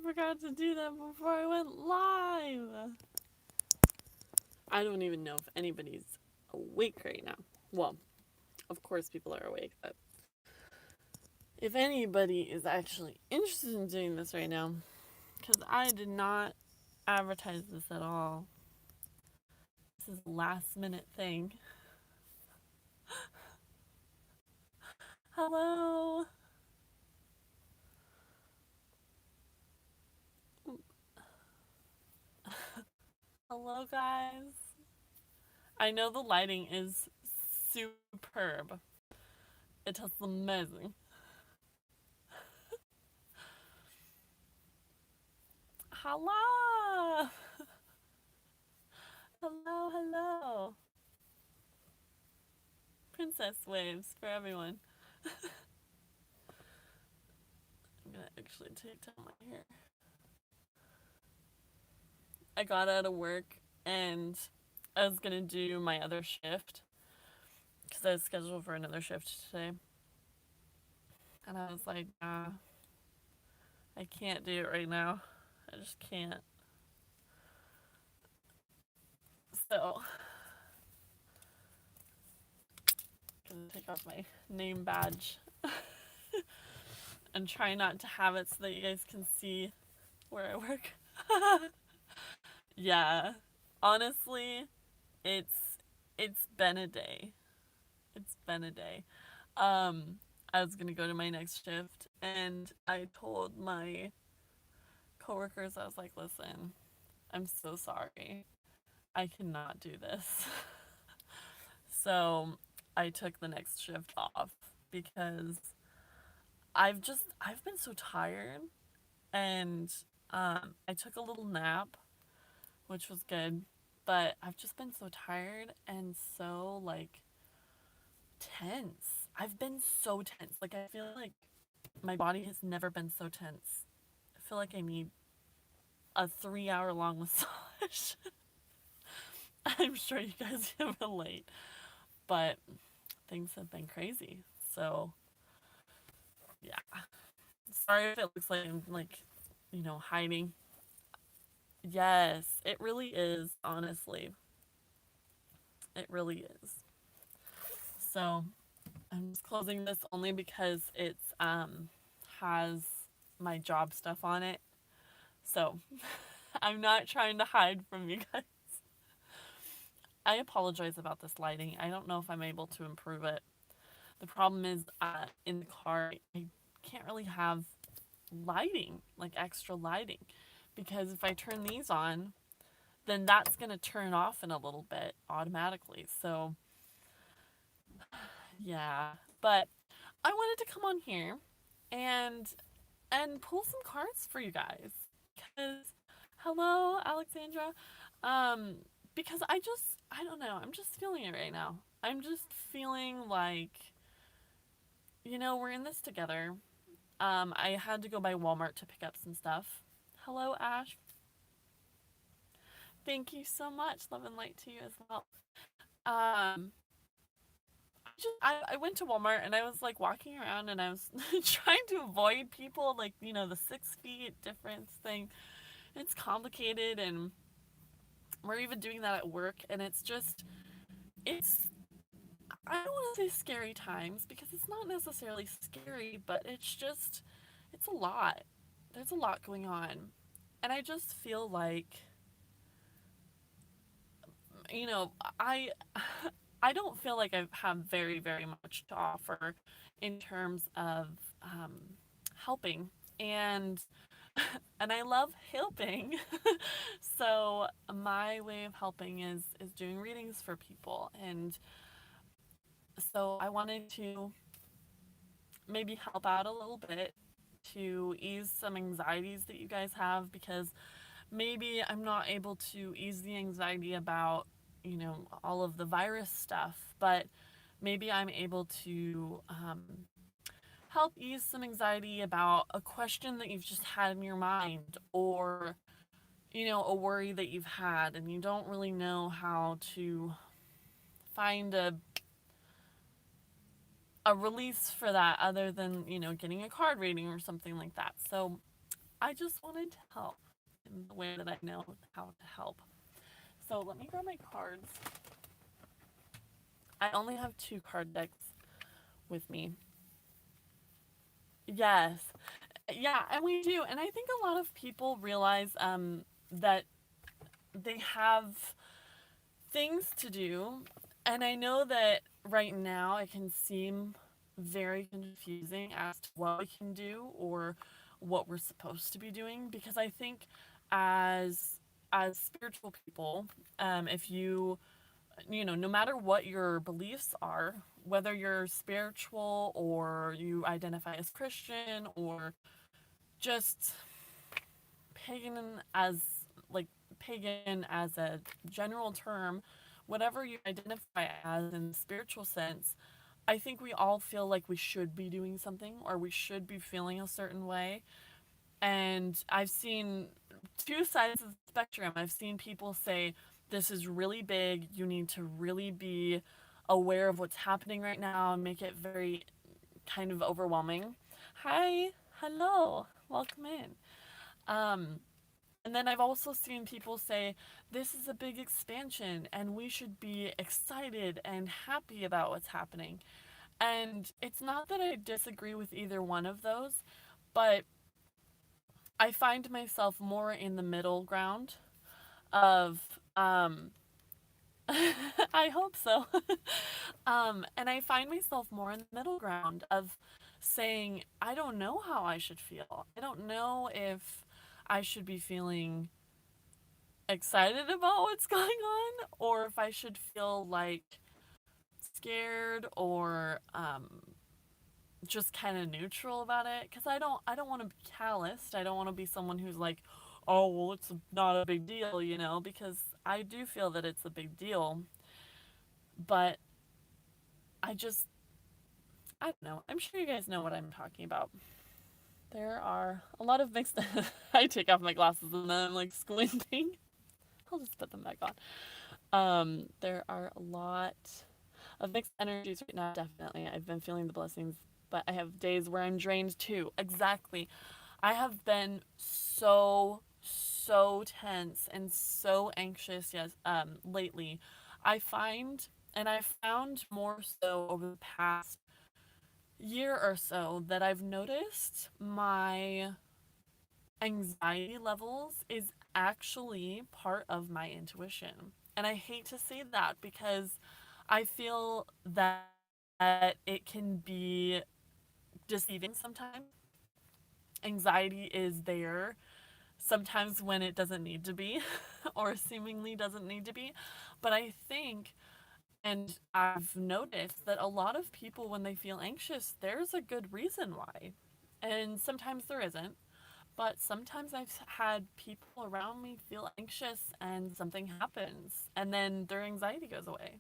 forgot to do that before I went live. I don't even know if anybody's awake right now. Well, of course people are awake, but if anybody is actually interested in doing this right now, because I did not advertise this at all. This is a last minute thing. Hello. Hello, guys. I know the lighting is superb. It is amazing. Hello. Hello, hello. Princess waves for everyone. I'm gonna actually take down my hair. I got out of work and I was gonna do my other shift because I was scheduled for another shift today. And I was like, nah, I can't do it right now. I just can't. So, I'm gonna take off my name badge and try not to have it so that you guys can see where I work. Yeah, honestly, it's it's been a day. It's been a day. Um, I was gonna go to my next shift, and I told my coworkers, I was like, "Listen, I'm so sorry. I cannot do this." So I took the next shift off because I've been so tired, and I took a little nap, which was good, but I've just been so tired and so like tense. I've been so tense. Like I feel like my body has never been so tense. I feel like I need a 3 hour long massage. I'm sure you guys can relate, but things have been crazy. So yeah, sorry if it looks like I'm like, hiding. Yes, it really is. Honestly, it really is. So I'm just closing this only because it's has my job stuff on it. So I'm not trying to hide from you guys. I apologize about this lighting. I don't know if I'm able to improve it. The problem is in the car, I can't really have lighting, like extra lighting, because if I turn these on, then that's going to turn off in a little bit automatically. So, yeah. But I wanted to come on here and pull some cards for you guys. Because hello, Alexandra. Um because I don't know, I'm just feeling it right now. I'm just feeling like we're in this together. I had to go by Walmart to pick up some stuff. Hello, Ash. Thank you so much. Love and light to you as well. Um, I went to Walmart and I was like walking around and I was trying to avoid people, like, the 6 feet difference thing. It's complicated, and we're even doing that at work, and it's I don't want to say scary times because it's not necessarily scary, but it's a lot. There's a lot going on. And I just feel like, you know, I I don't feel like I have very, very much to offer in terms of helping. And and I love helping. So my way of helping is doing readings for people. And so I wanted to maybe help out a little bit to ease some anxieties that you guys have, because maybe I'm not able to ease the anxiety about, all of the virus stuff, but maybe I'm able to help ease some anxiety about a question that you've just had in your mind, or, a worry that you've had and you don't really know how to find a release for that other than, getting a card reading or something like that. So I just wanted to help in the way that I know how to help. So let me grab my cards. I only have 2 card decks with me. Yes. Yeah, and we do. And I think a lot of people realize that they have things to do. And I know that right now it can seem very confusing as to what we can do or what we're supposed to be doing, because I think as spiritual people, if no matter what your beliefs are, whether you're spiritual or you identify as Christian or just pagan as like pagan as a general term, whatever you identify as in the spiritual sense, I think we all feel like we should be doing something or we should be feeling a certain way. And I've seen 2 sides of the spectrum. I've seen people say, this is really big. You need to really be aware of what's happening right now and make it very kind of overwhelming. Hi, hello, welcome in. Um, and then I've also seen people say, this is a big expansion and we should be excited and happy about what's happening. And it's not that I disagree with either one of those, but I find myself more in the middle ground of, I hope so. And I find myself more in the middle ground of saying, I don't know how I should feel. I don't know if I should be feeling excited about what's going on or if I should feel like scared or just kind of neutral about it, because I don't want to be calloused. I don't want to be someone who's like, oh well, it's not a big deal, because I do feel that it's a big deal, but I just I don't know. I'm sure you guys know what I'm talking about. There are a lot of mixed I take off my glasses and then I'm like squinting. I'll just put them back on. There are a lot of mixed energies right now, definitely. I've been feeling the blessings, but I have days where I'm drained too. Exactly. I have been so tense and so anxious, yes, lately. I find, and I found more so over the past year or so, that I've noticed my anxiety levels is actually part of my intuition. And I hate to say that because I feel that it can be deceiving sometimes. Anxiety is there sometimes when it doesn't need to be or seemingly doesn't need to be. But I think, and I've noticed that a lot of people, when they feel anxious, there's a good reason why. And sometimes there isn't. But sometimes I've had people around me feel anxious and something happens and then their anxiety goes away.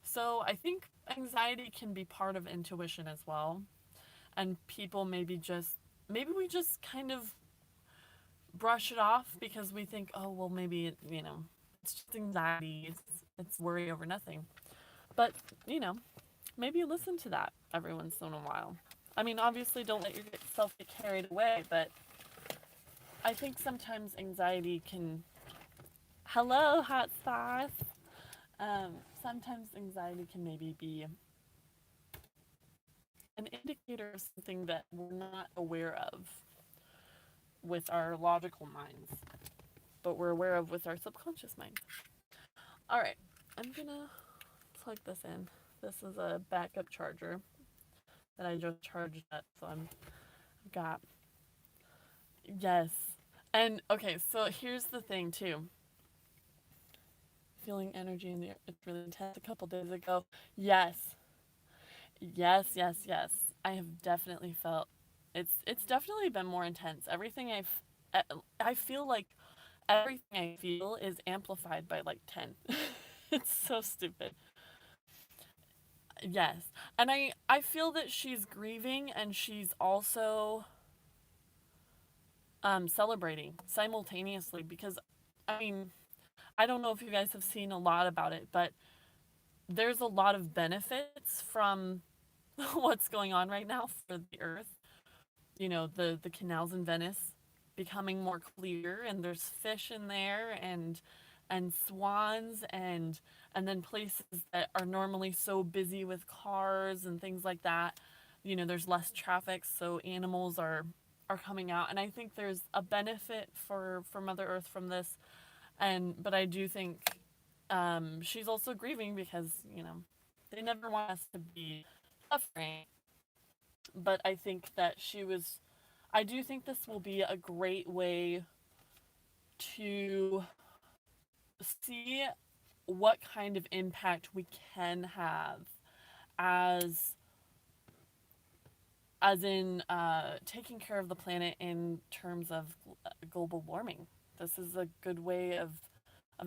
So I think anxiety can be part of intuition as well. And people maybe we just kind of brush it off because we think, oh, well, maybe, it's just anxiety. It's worry over nothing. But, maybe listen to that every once in a while. I mean, obviously, don't let yourself get carried away, but I think sometimes anxiety can. Hello, hot sauce. Sometimes anxiety can maybe be an indicator of something that we're not aware of with our logical minds, but we're aware of with our subconscious mind. All right, I'm gonna plug this in. This is a backup charger that I just charged up, so I've got. Yes. And okay, so here's the thing too. Feeling energy in the air. It's really intense. A couple days ago. Yes. Yes. I have definitely felt it's definitely been more intense. I feel like everything I feel is amplified by like 10. It's so stupid. Yes. And I feel that she's grieving and she's also celebrating simultaneously, because I mean, I don't know if you guys have seen a lot about it, but there's a lot of benefits from what's going on right now for the earth. The canals in Venice. becoming more clear, and there's fish in there, and swans, and then places that are normally so busy with cars and things like that, there's less traffic, so animals are coming out, and I think there's a benefit for Mother Earth from this, but I do think she's also grieving because they never want us to be suffering, but I think that I do think this will be a great way to see what kind of impact we can have as in taking care of the planet in terms of global warming. This is a good way of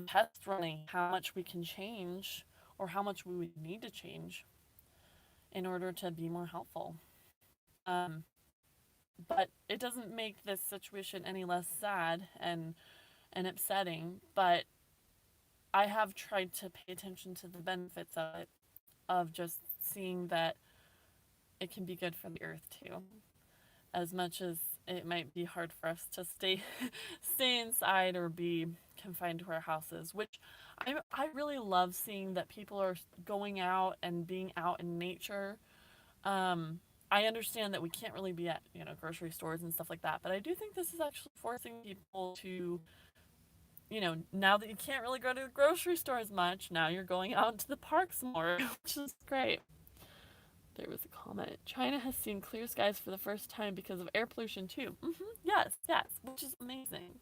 test running how much we can change or how much we would need to change in order to be more helpful. But it doesn't make this situation any less sad and upsetting, but I have tried to pay attention to the benefits of it, of just seeing that it can be good for the earth too. As much as it might be hard for us to stay inside or be confined to our houses, which I really love seeing that people are going out and being out in nature. I understand that we can't really be at grocery stores and stuff like that, but I do think this is actually forcing people to, now that you can't really go to the grocery store as much, now you're going out into the parks more, which is great. There was a comment. China has seen clear skies for the first time because of air pollution too. Yes, which is amazing.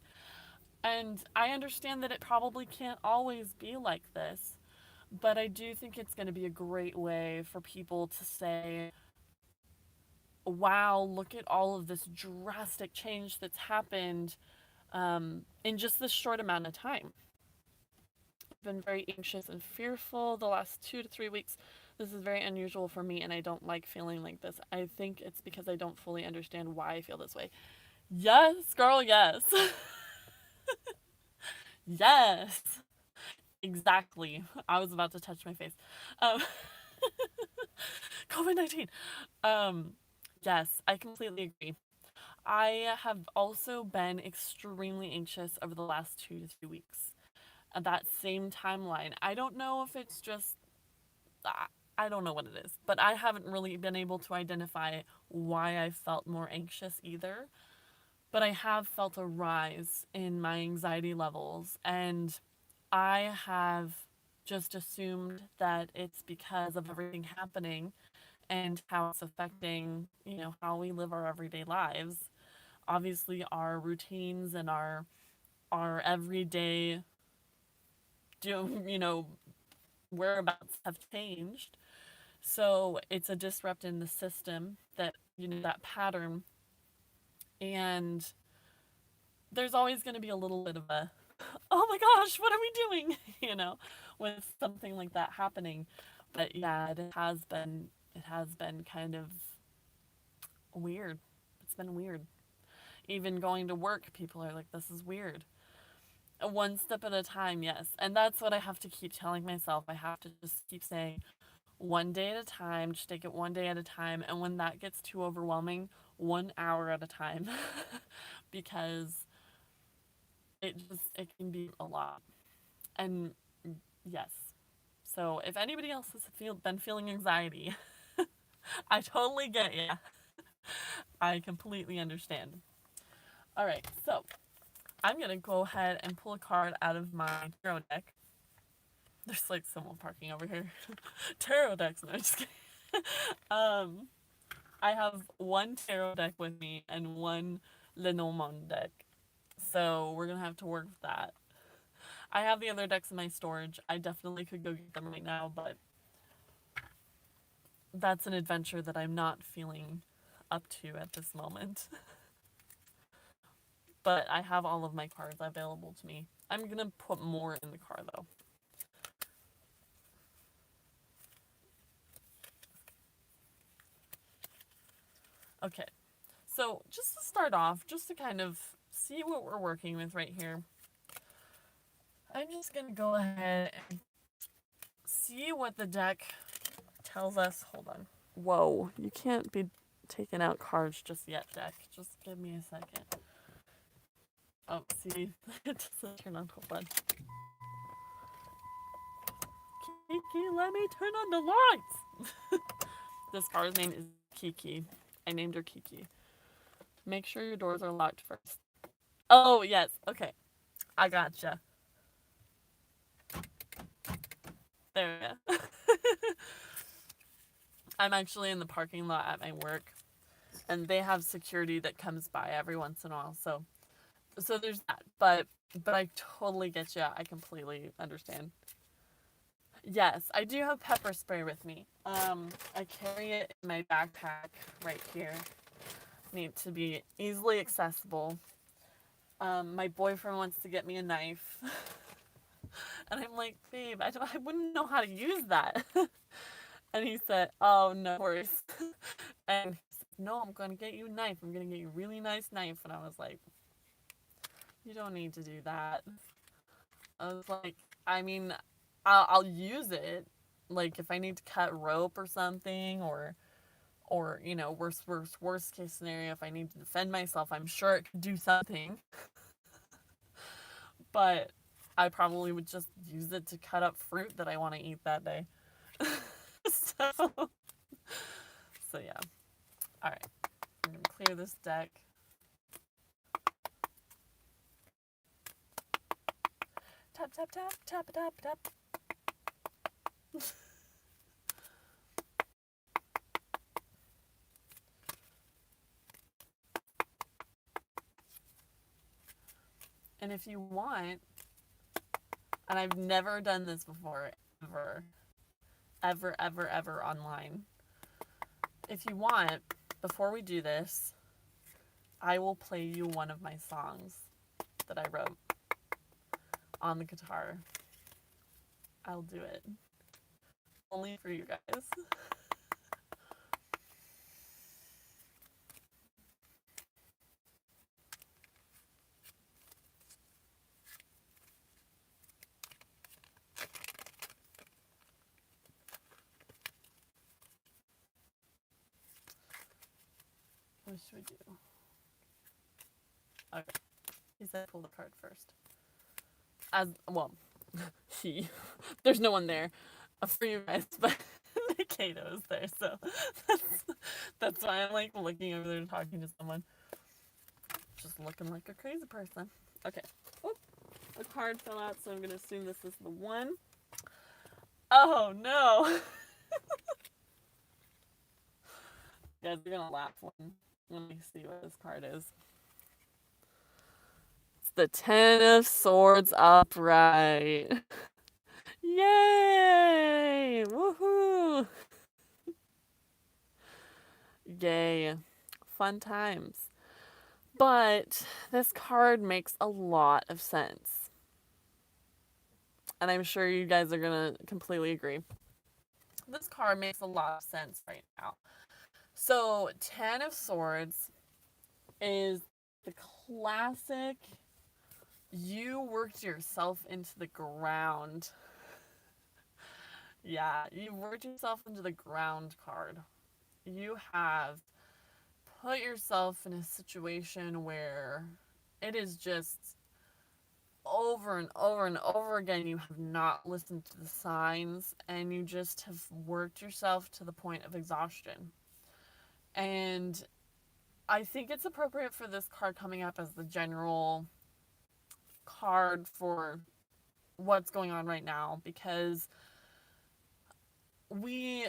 And I understand that it probably can't always be like this, but I do think it's going to be a great way for people to say, wow, look at all of this drastic change that's happened in just this short amount of time. I've been very anxious and fearful the last 2 to 3 weeks. This is very unusual for me, and I don't like feeling like this. I think it's because I don't fully understand why I feel this way. Yes, girl, yes. Yes. Exactly. I was about to touch my face. COVID-19. Yes, I completely agree. I have also been extremely anxious over the last 2 to 3 weeks. At that same timeline. I don't know if it's just I don't know what it is, but I haven't really been able to identify why I felt more anxious either. But I have felt a rise in my anxiety levels, and I have just assumed that it's because of everything happening and how it's affecting, how we live our everyday lives. Obviously, our routines and our everyday, whereabouts have changed. So it's a disrupt in the system that, that pattern. And there's always going to be a little bit of a, oh my gosh, what are we doing? With something like that happening. But yeah, it has been kind of weird. It's been weird. Even going to work, people are like, this is weird. One step at a time, yes. And that's what I have to keep telling myself. I have to just keep saying, one day at a time, just take it one day at a time. And when that gets too overwhelming, 1 hour at a time. Because it can be a lot. And yes. So if anybody else has been feeling anxiety, I totally get you. I completely understand. All right, so I'm going to go ahead and pull a card out of my tarot deck. There's like someone parking over here. Tarot decks, no, just kidding. I have one tarot deck with me and one Lenormand deck. So we're going to have to work with that. I have the other decks in my storage. I definitely could go get them right now, but that's an adventure that I'm not feeling up to at this moment. But I have all of my cards available to me. I'm going to put more in the car, though. Okay, so just to start off, just to kind of see what we're working with right here, I'm just going to go ahead and see what the deck tells us. Hold on. Whoa, you can't be taking out cards just yet, deck. Just give me a second. Oh, see, it doesn't turn on. Hold on. Kiki, let me turn on the lights. This car's name is Kiki. I named her Kiki. Make sure your doors are locked first. Oh, yes. Okay. I gotcha. There we go. I'm actually in the parking lot at my work, and they have security that comes by every once in a while. So there's that. But I totally get you. I completely understand. Yes, I do have pepper spray with me. I carry it in my backpack right here. Need to be easily accessible. My boyfriend wants to get me a knife. And I'm like, babe, I wouldn't know how to use that. And he said, oh, no worries. And he said, no, I'm going to get you a knife. I'm going to get you a really nice knife. And I was like, you don't need to do that. I was like, I mean, I'll use it. Like, if I need to cut rope or something, or you know, worst case scenario, if I need to defend myself, I'm sure it could do something. But I probably would just use it to cut up fruit that I want to eat that day. so, so yeah. All right, I'm gonna clear this deck. Tap tap tap tap tap tap. And if you want, and I've never done this before, ever online. If you want, before we do this, I will play you one of my songs that I wrote on the guitar. I'll do it. Only for you guys. What should we do? Okay. He said pull the card first. Well, there's no one there for you guys, but Kato is there, so that's why I'm like looking over there talking to someone. Just looking like a crazy person. Okay. Oh, the card fell out, so I'm gonna assume this is the one. Oh no! You guys are gonna laugh when we see what this card is. It's the Ten of Swords upright. Yay! Woohoo! Yay. Fun times. But this card makes a lot of sense. And I'm sure you guys are going to completely agree. This card makes a lot of sense right now. So, Ten of Swords is the classic you worked yourself into the ground. Yeah, you worked yourself into the ground card. You have put yourself in a situation where it is just over and over and over again you have not listened to the signs and you just have worked yourself to the point of exhaustion. And I think it's appropriate for this card coming up as the general card for what's going on right now, because we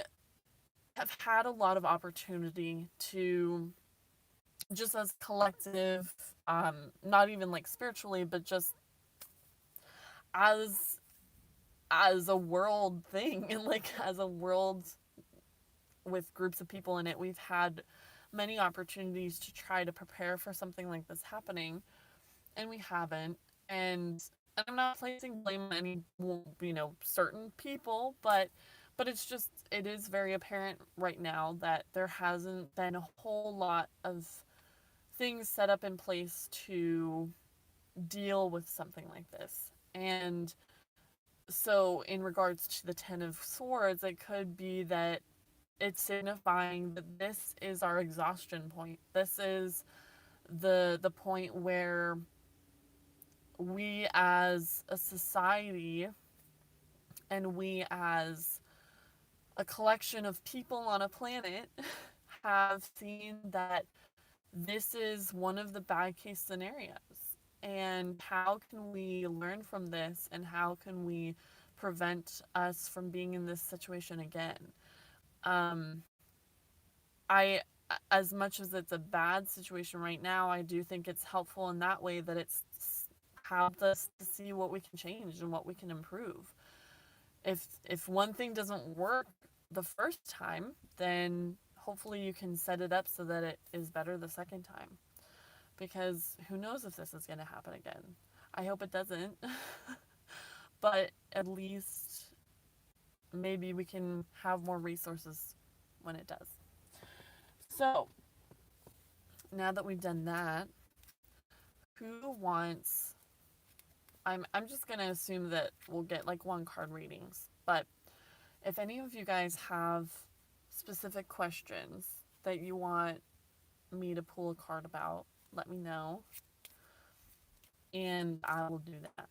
have had a lot of opportunity to, just as collective, not even like spiritually, but just as a world thing, and like as a world with groups of people in it, we've had many opportunities to try to prepare for something like this happening, and we haven't. And I'm not placing blame on any, certain people, but it's just, it is very apparent right now that there hasn't been a whole lot of things set up in place to deal with something like this. And so in regards to the Ten of Swords, it could be that it's signifying that this is our exhaustion point. This is the point where we as a society and we as a collection of people on a planet have seen that this is one of the bad case scenarios. And how can we learn from this and how can we prevent us from being in this situation again? Um, I, as much as it's a bad situation right now, I do think it's helpful in that way that it's helped us to see what we can change and what we can improve. If one thing doesn't work the first time, then hopefully you can set it up so that it is better the second time. Because who knows if this is going to happen again. I hope it doesn't. But at least maybe we can have more resources when it does. So, now that we've done that, who wants I'm just going to assume that we'll get like one card readings, but if any of you guys have specific questions that you want me to pull a card about, let me know and I will do that.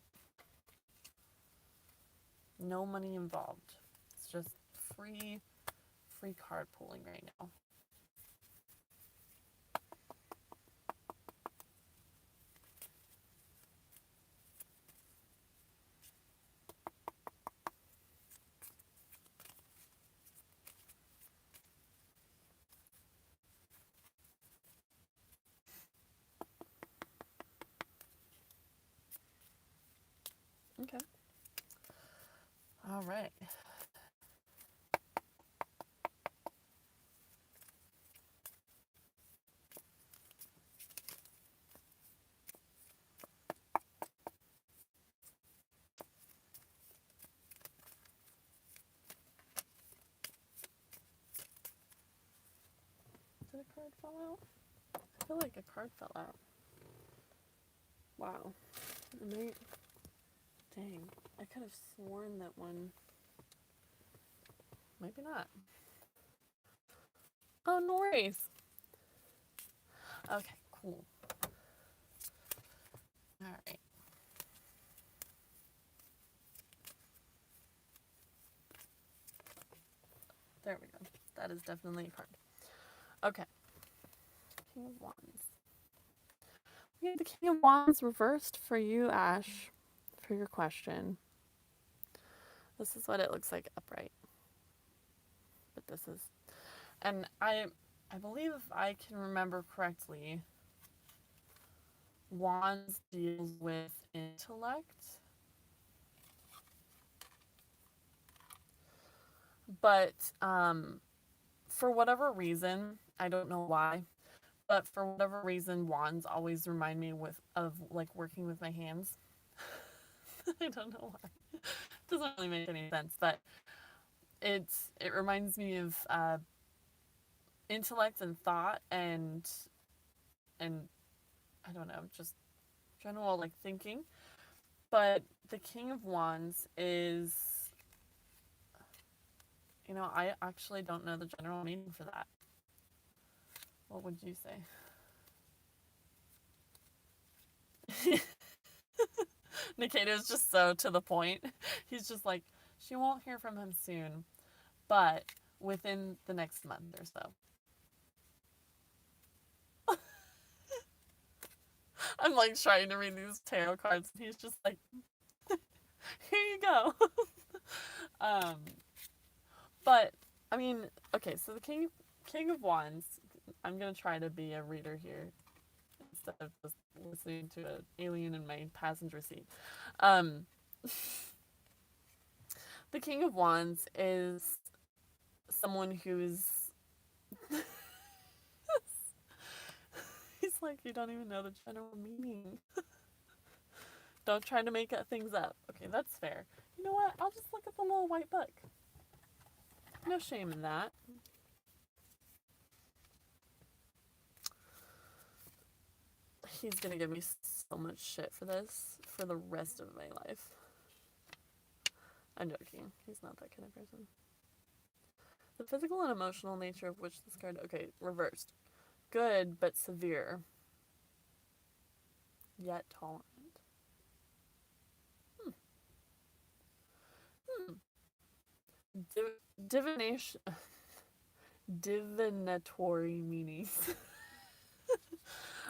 No money involved. It's just free card pulling right now. Okay. All right. Did a card fall out? I feel like a card fell out. Wow. Dang. I could have sworn that one. Maybe not. Oh, no worries. Okay, cool. All right. There we go. That is definitely a card. Okay. King of Wands. We have the King of Wands reversed for you, Ash, for your question. This is what it looks like upright. But this is... And I believe if I can remember correctly, Wands deals with intellect. But for whatever reason, I don't know why, but for whatever reason, wands always remind me of like working with my hands. I don't know why. It doesn't really make any sense, but it reminds me of intellect and thought and I don't know, just general like thinking. But the King of Wands is, I actually don't know the general meaning for that. What would you say? Nikita is just so to the point. He's just like, she won't hear from him soon, but within the next month or so. I'm like trying to read these tarot cards, and he's just like, here you go. But I mean, okay, so the King of Wands. I'm gonna try to be a reader here instead of just listening to an alien in my passenger seat. The King of Wands is someone who's he's like, you don't even know the general meaning. Don't try to make things up. Okay, that's fair. You know what? I'll just look at the little white book. No shame in that. He's gonna give me so much shit for this for the rest of my life. I'm joking. He's not that kind of person. The physical and emotional nature of which this card... Okay, reversed. Good, but severe. Yet tolerant. Divination, divinatory meanings.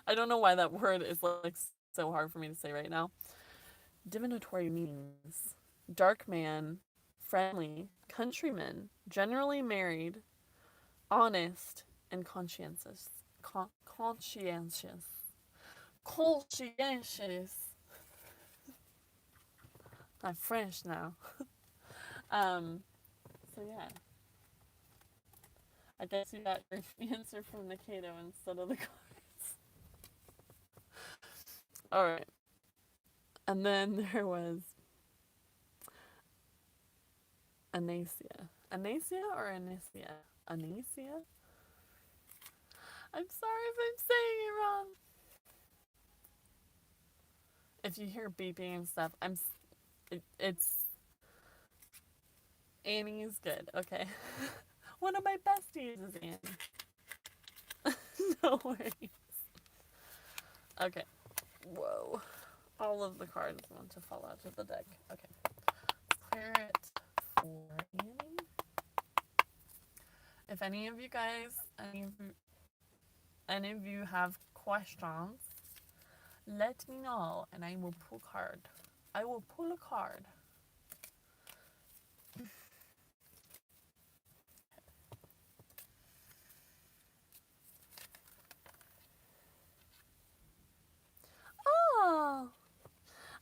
I don't know why that word is like so hard for me to say right now. Divinatory meanings: dark man, friendly, countryman, generally married, honest, and conscientious. Conscientious. Conscientious. I'm French now. Um, so yeah. I guess you got your answer from Nikito instead of the cards. Alright. And then there was Anasia. Anasia or Anasia? Anasia? I'm sorry if I'm saying it wrong. If you hear beeping and stuff, it's Annie's good. Okay. One of my besties is Annie. No worries. Okay. Whoa. All of the cards want to fall out of the deck. Okay. Clear it for Annie. If any of you guys, any of you have questions, let me know and I will pull a card. I will pull a card. Oh!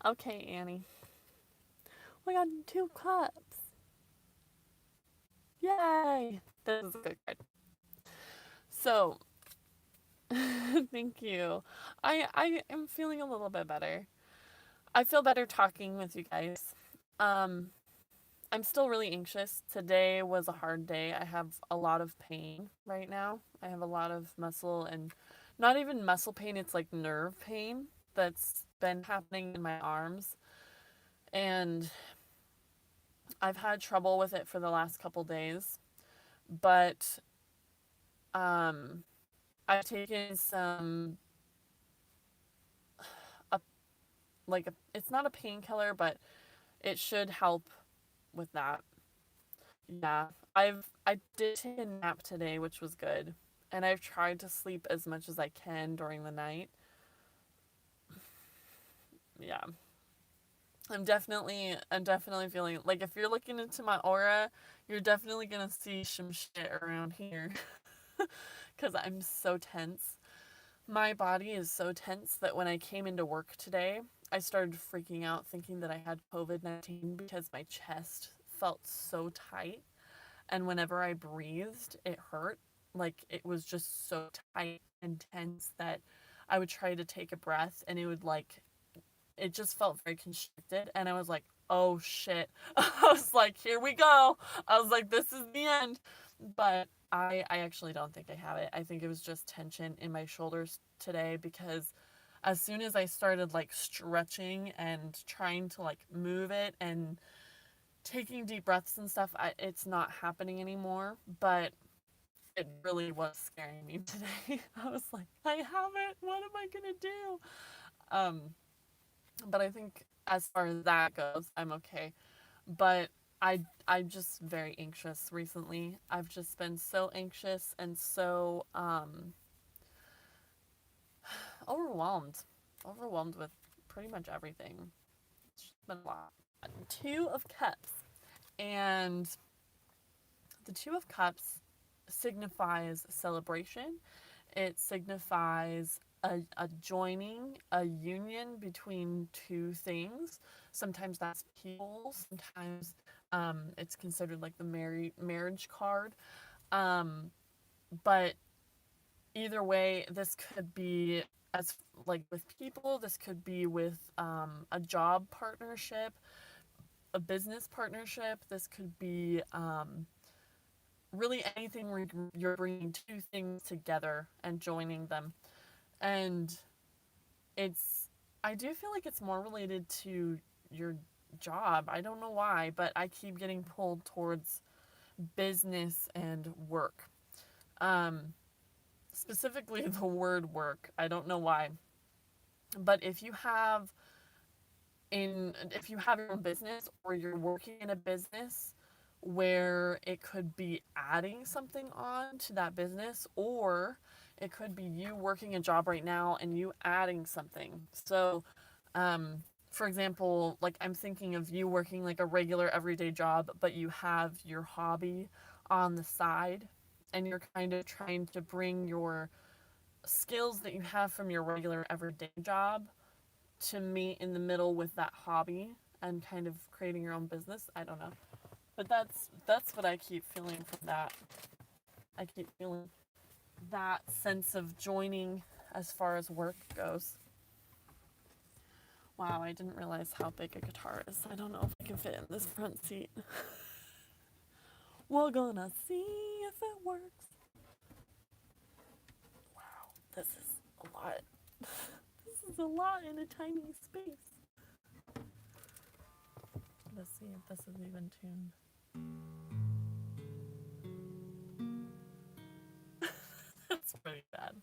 Okay, Annie. We got 2 cups. Yay! This is a good card. So, thank you. I am feeling a little bit better. I feel better talking with you guys. I'm still really anxious. Today was a hard day. I have a lot of pain right now. I have a lot of muscle and not even muscle pain, it's like nerve pain that's been happening in my arms. And I've had trouble with it for the last couple days. But I've taken some it's not a painkiller, but it should help with that. Yeah. I did take a nap today, which was good. And I've tried to sleep as much as I can during the night. Yeah. I'm definitely feeling like if you're looking into my aura, you're definitely gonna see some shit around here. Cause I'm so tense. My body is so tense that when I came into work today, I started freaking out thinking that I had COVID-19 because my chest felt so tight. And whenever I breathed, it hurt. Like it was just so tight and tense that I would try to take a breath and it just felt very constricted. And I was like, oh shit. I was like, here we go. I was like, this is the end. But I actually don't think I have it. I think it was just tension in my shoulders today because as soon as I started like stretching and trying to like move it and taking deep breaths and stuff, it's not happening anymore. But it really was scaring me today. I was like, I have it. What am I gonna do? But I think as far as that goes, I'm okay. But I'm just very anxious recently. I've just been so anxious and so overwhelmed. Overwhelmed with pretty much everything. It's just been a lot. 2 of Cups. And the 2 of Cups signifies celebration. It signifies a joining, a union between 2 things. Sometimes that's people, sometimes it's considered like the marriage card. Um, but either way, this could be as like with people, this could be with a job partnership, a business partnership, this could be really anything where you're bringing 2 things together and joining them. And I do feel like it's more related to your job. I don't know why, but I keep getting pulled towards business and work. Um, Specifically the word work. I don't know why. But if you have your own business or you're working in a business where it could be adding something on to that business, or it could be you working a job right now and you adding something. So, for example, like I'm thinking of you working like a regular everyday job, but you have your hobby on the side and you're kind of trying to bring your skills that you have from your regular everyday job to meet in the middle with that hobby and kind of creating your own business. I don't know. But that's what I keep feeling from that. I keep feeling that sense of joining as far as work goes. Wow, I didn't realize how big a guitar is. I don't know if I can fit in this front seat. We're gonna see if it works. Wow, this is a lot. This is a lot in a tiny space. Let's see if this is even tuned. That's pretty bad.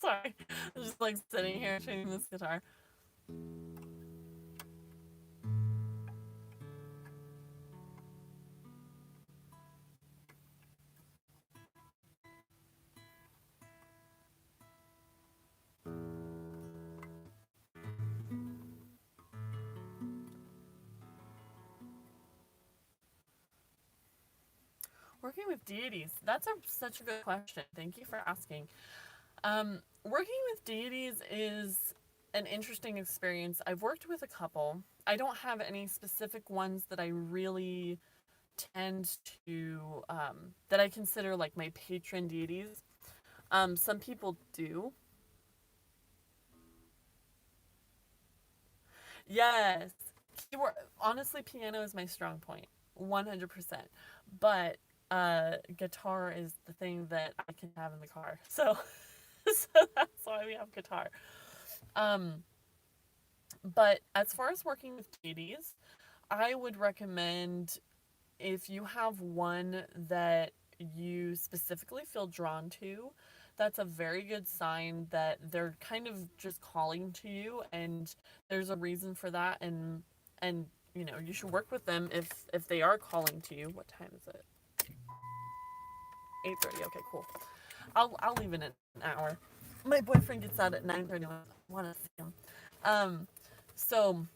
Sorry, I'm just like sitting here tuning this guitar. Working with deities. That's such a good question. Thank you for asking. Working with deities is an interesting experience. I've worked with a couple. I don't have any specific ones that I really tend to, that I consider like my patron deities. Some people do. Yes. Keyboard, honestly, piano is my strong point, 100%. But guitar is the thing that I can have in the car. So, so that's why we have guitar. Um, but as far as working with deities, I would recommend if you have one that you specifically feel drawn to, that's a very good sign that they're kind of just calling to you and there's a reason for that, and you know, you should work with them if they are calling to you. What time is it? 8:30. Okay, cool. I'll leave in an hour. My boyfriend gets out at 9:30. I want to see him. Um so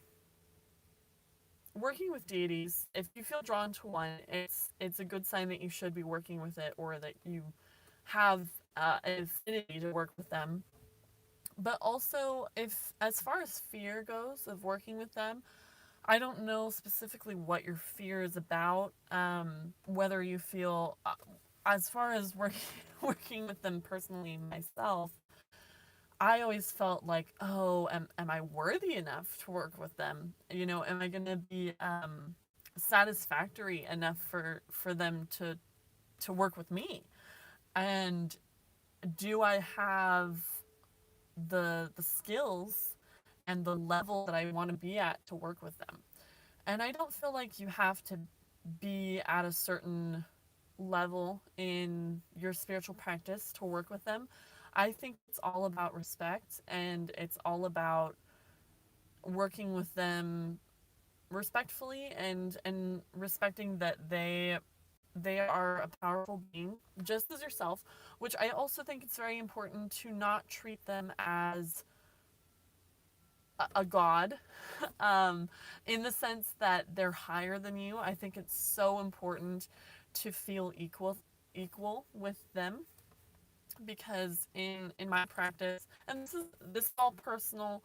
working with deities, if you feel drawn to one, it's a good sign that you should be working with it or that you have an affinity to work with them. But also, if as far as fear goes of working with them, I don't know specifically what your fear is about. Whether you feel, as far as working working with them personally myself, I always felt like, oh, am I worthy enough to work with them? You know, am I going to be satisfactory enough for them to work with me? And do I have the skills and the level that I want to be at to work with them? And I don't feel like you have to be at a certain level in your spiritual practice to work with them. I think it's all about respect and it's all about working with them respectfully and respecting that they are a powerful being just as yourself, which I also think it's very important to not treat them as a god, um, in the sense that they're higher than you. I think it's so important to feel equal with them, because in my practice, and this is all personal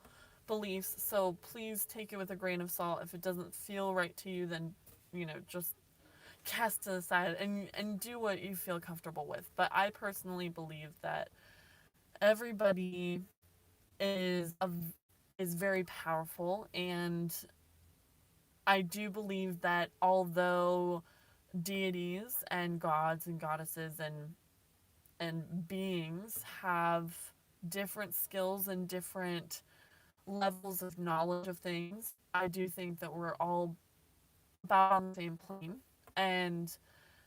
beliefs, so please take it with a grain of salt. If it doesn't feel right to you, then just cast it aside and do what you feel comfortable with. But I personally believe that everybody is a, is very powerful, and I do believe that although deities and gods and goddesses and beings have different skills and different levels of knowledge of things, I do think that we're all about on the same plane. And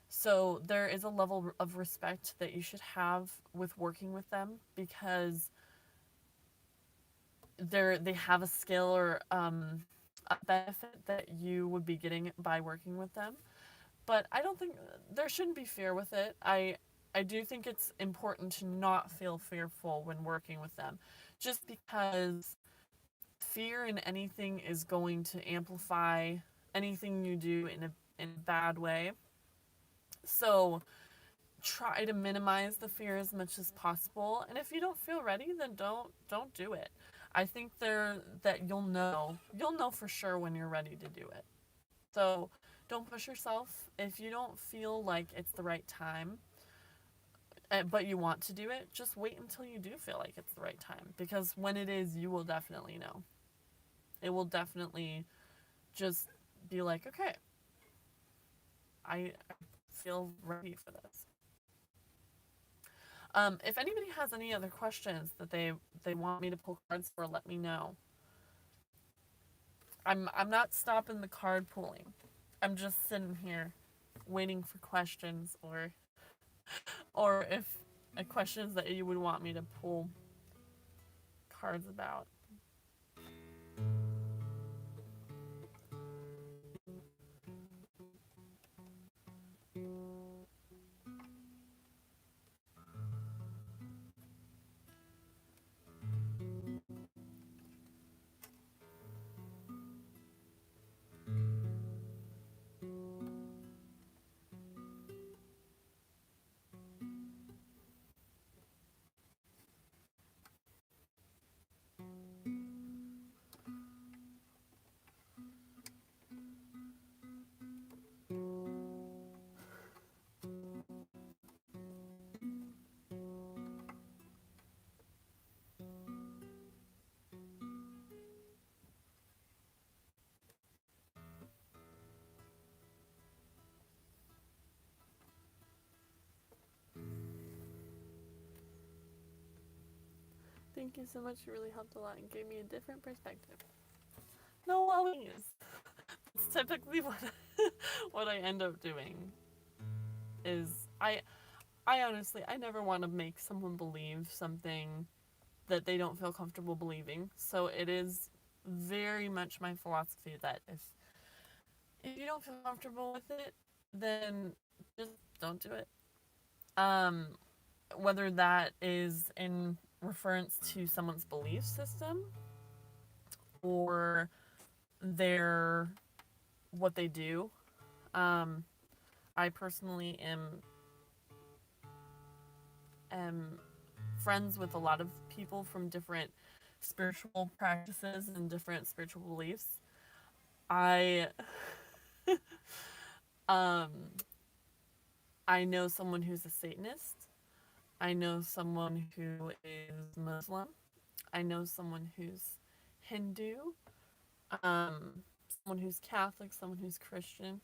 so there is a level of respect that you should have with working with them, because they have a skill or a benefit that you would be getting by working with them. But I don't think there shouldn't be fear with it. I do think it's important to not feel fearful when working with them, just because fear in anything is going to amplify anything you do in a bad way. So try to minimize the fear as much as possible. And if you don't feel ready, then don't do it. I think that you'll know for sure when you're ready to do it. So don't push yourself. If you don't feel like it's the right time, but you want to do it, just wait until you do feel like it's the right time. Because when it is, you will definitely know. It will definitely just be like, okay, I feel ready for this. If anybody has any other questions that they want me to pull cards for, let me know. I'm not stopping the card pulling. I'm just sitting here waiting for questions, or if questions that you would want me to pull cards about. Thank you so much. You really helped a lot and gave me a different perspective. No worries. It's typically what I end up doing. Is I honestly, I never want to make someone believe something that they don't feel comfortable believing. So it is very much my philosophy that if you don't feel comfortable with it, then just don't do it. Um, whether that is in reference to someone's belief system, or their what they do. Um, I personally am friends with a lot of people from different spiritual practices and different spiritual beliefs. I um I know someone who's a Satanist. I know someone who is Muslim. I know someone who's Hindu. Someone who's Catholic, someone who's Christian.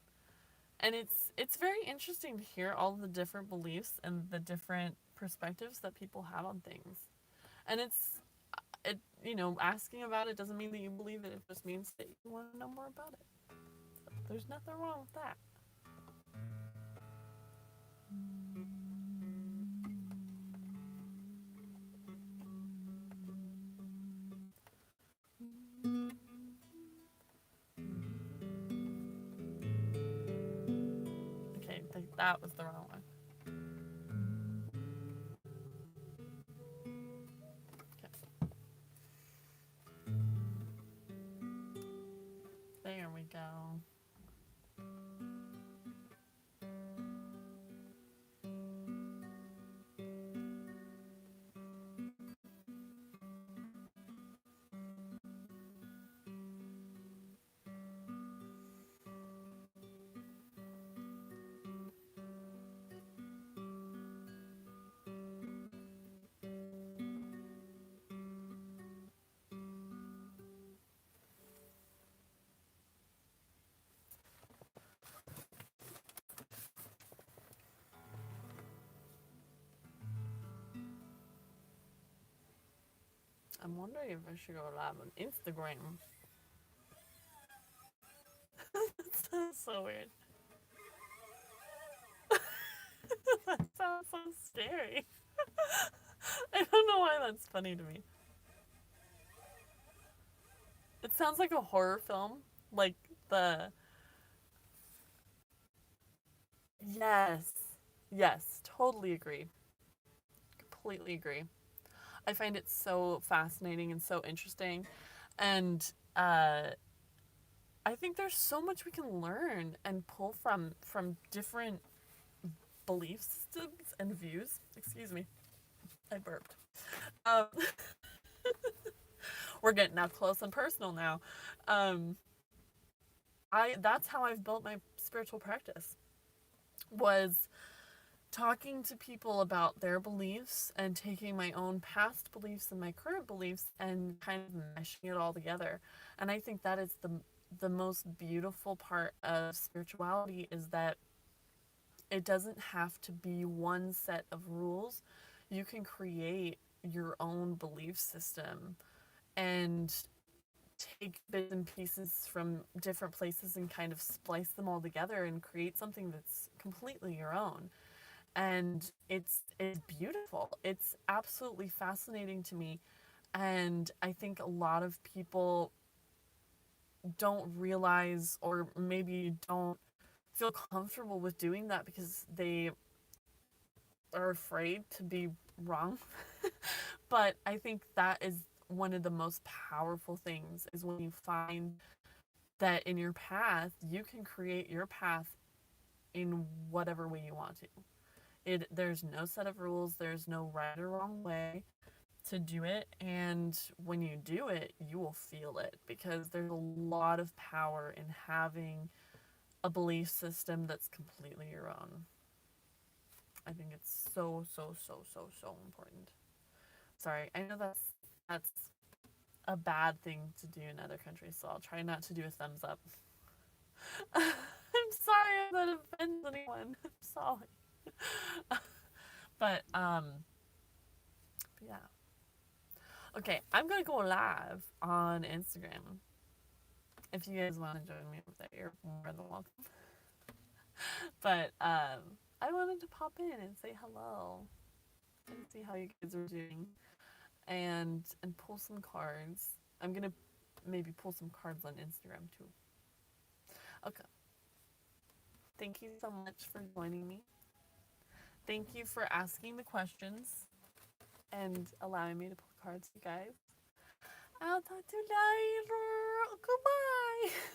And it's very interesting to hear all the different beliefs and the different perspectives that people have on things. And asking about it doesn't mean that you believe it. It just means that you want to know more about it. So there's nothing wrong with that. Okay, that was the wrong one. Okay. I'm wondering if I should go live on Instagram. That sounds so weird. That sounds so scary. I don't know why that's funny to me. It sounds like a horror film. Like the. Yes. Yes, totally agree. Completely agree. I find it so fascinating and so interesting. And I think there's so much we can learn and pull from different belief systems and views. Excuse me, I burped. Um, we're getting up close and personal now. Um, I that's how I've built my spiritual practice. Was talking to people about their beliefs and taking my own past beliefs and my current beliefs and kind of meshing it all together. And I think that is the most beautiful part of spirituality is that it doesn't have to be one set of rules. You can create your own belief system and take bits and pieces from different places and kind of splice them all together and create something that's completely your own. And it's beautiful. It's absolutely fascinating to me. And I think a lot of people don't realize or maybe don't feel comfortable with doing that because they are afraid to be wrong. But I think that is one of the most powerful things is when you find that in your path, you can create your path in whatever way you want to. There's no set of rules, there's no right or wrong way to do it, and when you do it, you will feel it because there's a lot of power in having a belief system that's completely your own. I think it's so so so so so important. Sorry, I know that's a bad thing to do in other countries, so I'll try not to do a thumbs up. I'm sorry if that offends anyone. I'm sorry. But yeah. Okay, I'm gonna go live on Instagram. If you guys want to join me up there, you're more than welcome. But I wanted to pop in and say hello and see how you guys are doing and pull some cards. I'm gonna maybe pull some cards on Instagram too. Okay. Thank you so much for joining me. Thank you for asking the questions and allowing me to pull cards, you guys. I'll talk to you later. Goodbye.